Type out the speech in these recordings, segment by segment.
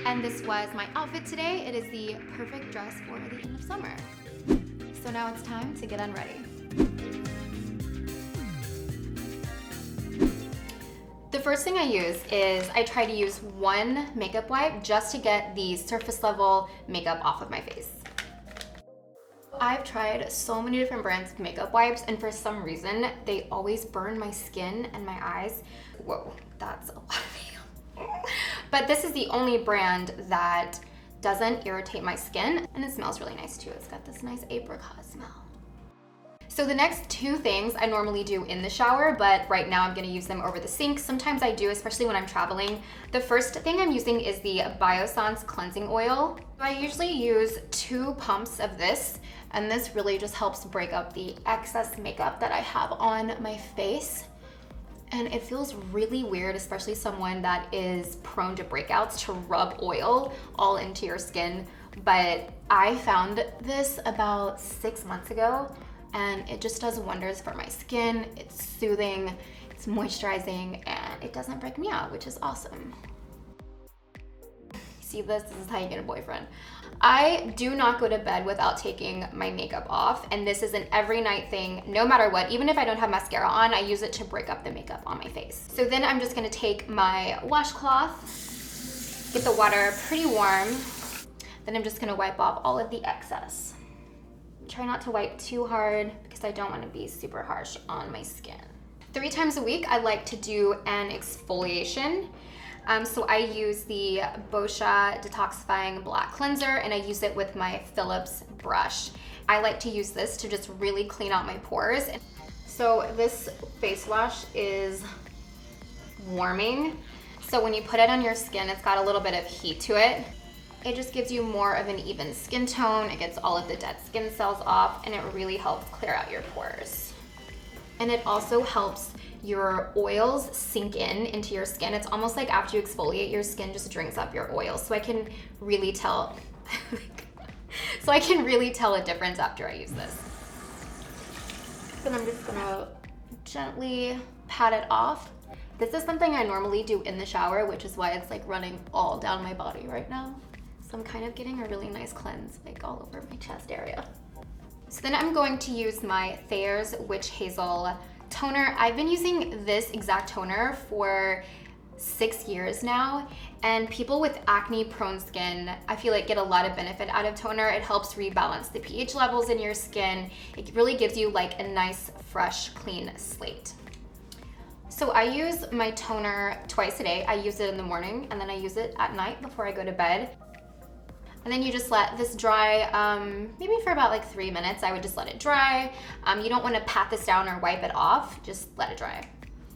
And this was my outfit today. It is the perfect dress for the end of summer. So now it's time to get unready. The first thing I use is I try to use one makeup wipe just to get the surface level makeup off of my face. I've tried so many different brands of makeup wipes, and for some reason, they always burn my skin and my eyes. Whoa, that's a lot of makeup. But this is the only brand that doesn't irritate my skin, and it smells really nice too. It's got this nice apricot smell. So the next two things I normally do in the shower, but right now I'm gonna use them over the sink. Sometimes I do, especially when I'm traveling. The first thing I'm using is the BioSense cleansing oil. I usually use 2 pumps of this, and this really just helps break up the excess makeup that I have on my face. And it feels really weird, especially someone that is prone to breakouts, to rub oil all into your skin. But I found this about 6 months ago, and it just does wonders for my skin. It's soothing, it's moisturizing, and it doesn't break me out, which is awesome. See this? This is how you get a boyfriend. I do not go to bed without taking my makeup off, and this is an every night thing, no matter what. Even if I don't have mascara on, I use it to break up the makeup on my face. So then I'm just gonna take my washcloth, get the water pretty warm, then I'm just gonna wipe off all of the excess. Try not to wipe too hard because I don't want to be super harsh on my skin. 3 times a week, I like to do an exfoliation. So I use the BOSCIA Detoxifying Black Cleanser, and I use it with my Philips brush. I like to use this to just really clean out my pores. So this face wash is warming. So when you put it on your skin, it's got a little bit of heat to it. It just gives you more of an even skin tone. It gets all of the dead skin cells off, and it really helps clear out your pores. And it also helps your oils sink into your skin. It's almost like after you exfoliate, your skin just drinks up your oils. So I can really tell, a difference after I use this. Then I'm just gonna gently pat it off. This is something I normally do in the shower, which is why it's like running all down my body right now. So I'm kind of getting a really nice cleanse like all over my chest area. So then I'm going to use my THAYERS Witch Hazel toner. I've been using this exact toner for 6 years now, and people with acne prone skin, I feel like, get a lot of benefit out of toner. It helps rebalance the pH levels in your skin. It really gives you like a nice, fresh, clean slate. So I use my toner twice a day. I use it in the morning, and then I use it at night before I go to bed. And then you just let this dry, maybe for about like 3 minutes. I would just let it dry. You don't want to pat this down or wipe it off, just let it dry.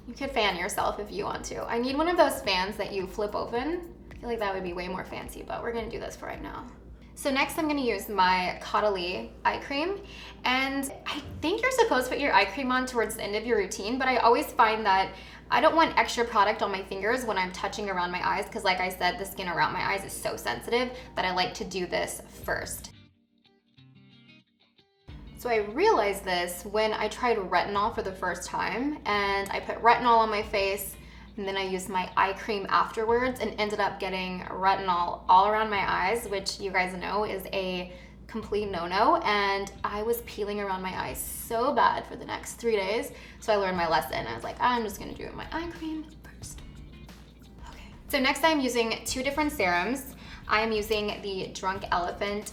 You could fan yourself if you want to. I need one of those fans that you flip open. I feel like that would be way more fancy, but we're gonna do this for right now. So next I'm gonna use my Caudalie eye cream. And I think you're supposed to put your eye cream on towards the end of your routine, but I always find that I don't want extra product on my fingers when I'm touching around my eyes, because like I said, the skin around my eyes is so sensitive that I like to do this first. So I realized this when I tried retinol for the first time, and I put retinol on my face, and then I used my eye cream afterwards and ended up getting retinol all around my eyes, which you guys know is a complete no-no, and I was peeling around my eyes so bad for the next 3 days. So I learned my lesson. I was like, I'm just gonna do my eye cream first. Okay. So next I'm using 2 different serums. I am using the Drunk Elephant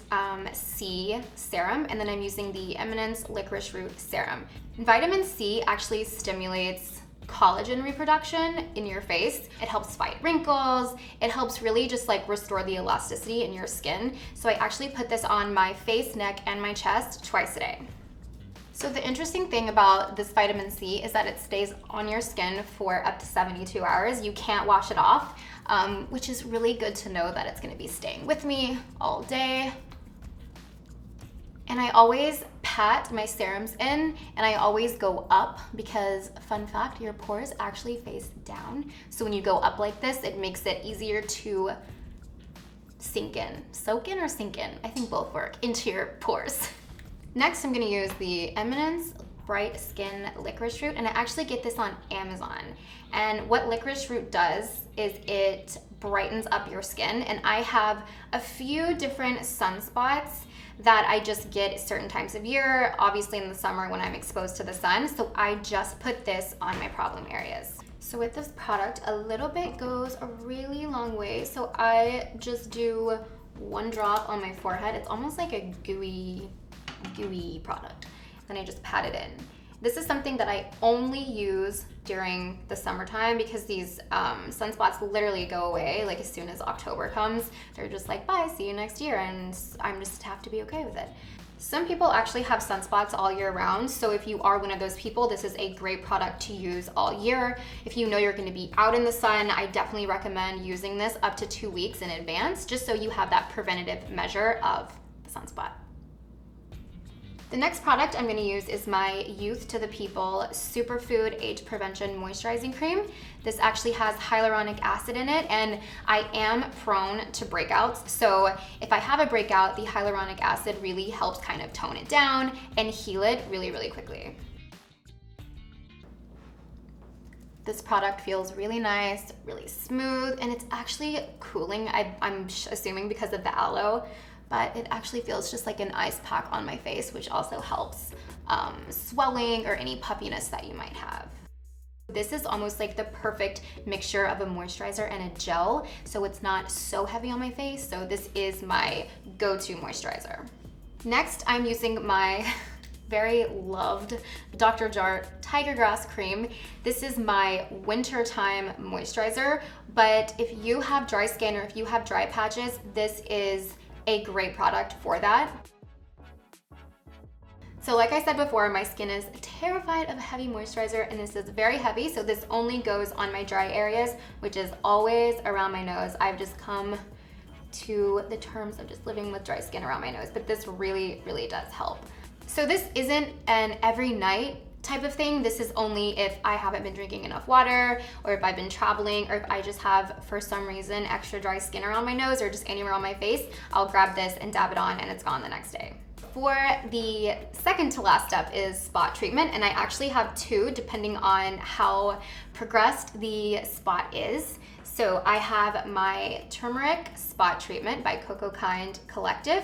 C serum, and then I'm using the Eminence Licorice Root serum. Vitamin C actually stimulates collagen reproduction in your face. It helps fight wrinkles. It helps really just like restore the elasticity in your skin. So I actually put this on my face, neck, and my chest twice a day. So the interesting thing about this vitamin C is that it stays on your skin for up to 72 hours. You can't wash it off, which is really good to know that it's gonna be staying with me all day. And I always pat my serums in, and I always go up because, fun fact, your pores actually face down. So when you go up like this, it makes it easier to sink in. Soak in or sink in? I think both work into your pores. Next, I'm gonna use the Eminence Bright Skin Licorice Root, and I actually get this on Amazon. And what licorice root does is it brightens up your skin. And I have a few different sunspots that I just get certain times of year, obviously in the summer when I'm exposed to the sun. So I just put this on my problem areas. So with this product, a little bit goes a really long way. So I just do 1 drop on my forehead. It's almost like a gooey product. Then I just pat it in. This is something that I only use during the summertime because these sunspots literally go away like as soon as October comes. They're just like, bye, see you next year, and I'm just have to be okay with it. Some people actually have sunspots all year round, so if you are one of those people, this is a great product to use all year. If you know you're gonna be out in the sun, I definitely recommend using this up to 2 weeks in advance, just so you have that preventative measure of the sunspot. The next product I'm gonna use is my Youth to the People Superfood Age Prevention Moisturizing Cream. This actually has hyaluronic acid in it, and I am prone to breakouts. So if I have a breakout, the hyaluronic acid really helps kind of tone it down and heal it really, really quickly. This product feels really nice, really smooth, and it's actually cooling. I'm assuming because of the aloe, but it actually feels just like an ice pack on my face, which also helps swelling or any puffiness that you might have. This is almost like the perfect mixture of a moisturizer and a gel, so it's not so heavy on my face, so this is my go-to moisturizer. Next, I'm using my very loved Dr. Jart Tiger Grass Cream. This is my wintertime moisturizer, but if you have dry skin or if you have dry patches, this is a great product for that. So like I said before, my skin is terrified of a heavy moisturizer, and this is very heavy, so this only goes on my dry areas, which is always around my nose. I've just come to the terms of just living with dry skin around my nose, but this really, really does help. So this isn't an every night type of thing. This is only if I haven't been drinking enough water, or if I've been traveling, or if I just have, for some reason, extra dry skin around my nose or just anywhere on my face. I'll grab this and dab it on, and it's gone the next day. For the second to last step is spot treatment, and I actually have 2 depending on how progressed the spot is. So I have my turmeric spot treatment by Coco Kind Collective,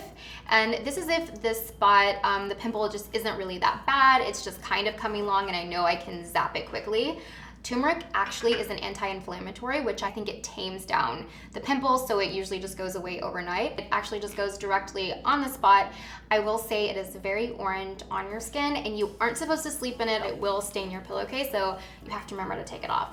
and this is if this spot, the pimple just isn't really that bad, it's just kind of coming along and I know I can zap it quickly. Turmeric actually is an anti-inflammatory, which I think it tames down the pimples, so it usually just goes away overnight. It actually just goes directly on the spot. I will say it is very orange on your skin, and you aren't supposed to sleep in it. It will stain your pillowcase, so you have to remember to take it off.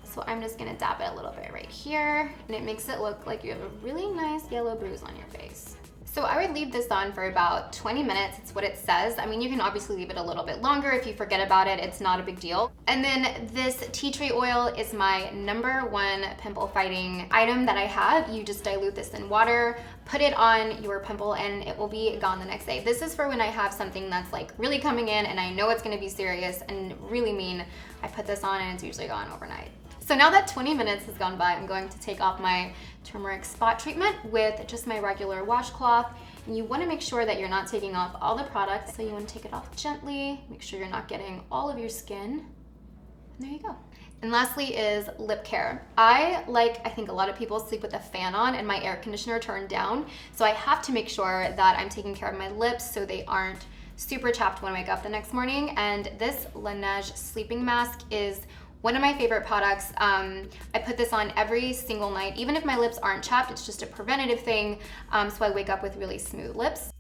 So I'm just gonna dab it a little bit right here, and it makes it look like you have a really nice yellow bruise on your face. So I would leave this on for about 20 minutes. It's what it says. I mean, you can obviously leave it a little bit longer if you forget about it. It's not a big deal. And then this tea tree oil is my #1 pimple fighting item that I have. You just dilute this in water, put it on your pimple, and it will be gone the next day. This is for when I have something that's like really coming in and I know it's gonna be serious and really mean. I put this on and it's usually gone overnight. So now that 20 minutes has gone by, I'm going to take off my turmeric spot treatment with just my regular washcloth. And you want to make sure that you're not taking off all the product. So you want to take it off gently, make sure you're not getting all of your skin. And there you go. And lastly is lip care. I think a lot of people sleep with a fan on and my air conditioner turned down. So I have to make sure that I'm taking care of my lips so they aren't super chapped when I wake up the next morning. And this Laneige sleeping mask is one of my favorite products. I put this on every single night. Even if my lips aren't chapped, it's just a preventative thing, so I wake up with really smooth lips.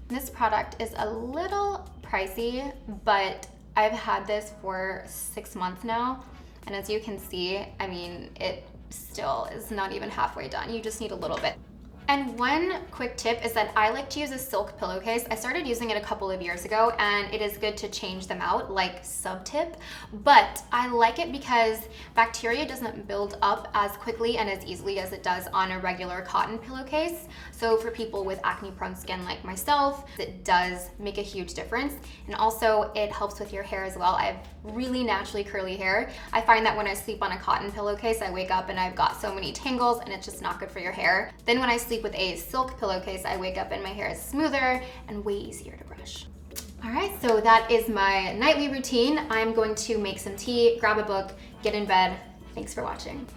This product is a little pricey, but I've had this for 6 months now, and as you can see, I mean, it still is not even halfway done. You just need a little bit. And one quick tip is that I like to use a silk pillowcase. I started using it a couple of years ago, and it is good to change them out, like sub tip, but I like it because bacteria doesn't build up as quickly and as easily as it does on a regular cotton pillowcase. So for people with acne prone skin like myself, it does make a huge difference. And also it helps with your hair as well. I have really naturally curly hair. I find that when I sleep on a cotton pillowcase, I wake up and I've got so many tangles and it's just not good for your hair. Then when I sleep with a silk pillowcase, I wake up and my hair is smoother and way easier to brush. All right, so that is my nightly routine. I'm going to make some tea, grab a book, get in bed. Thanks for watching.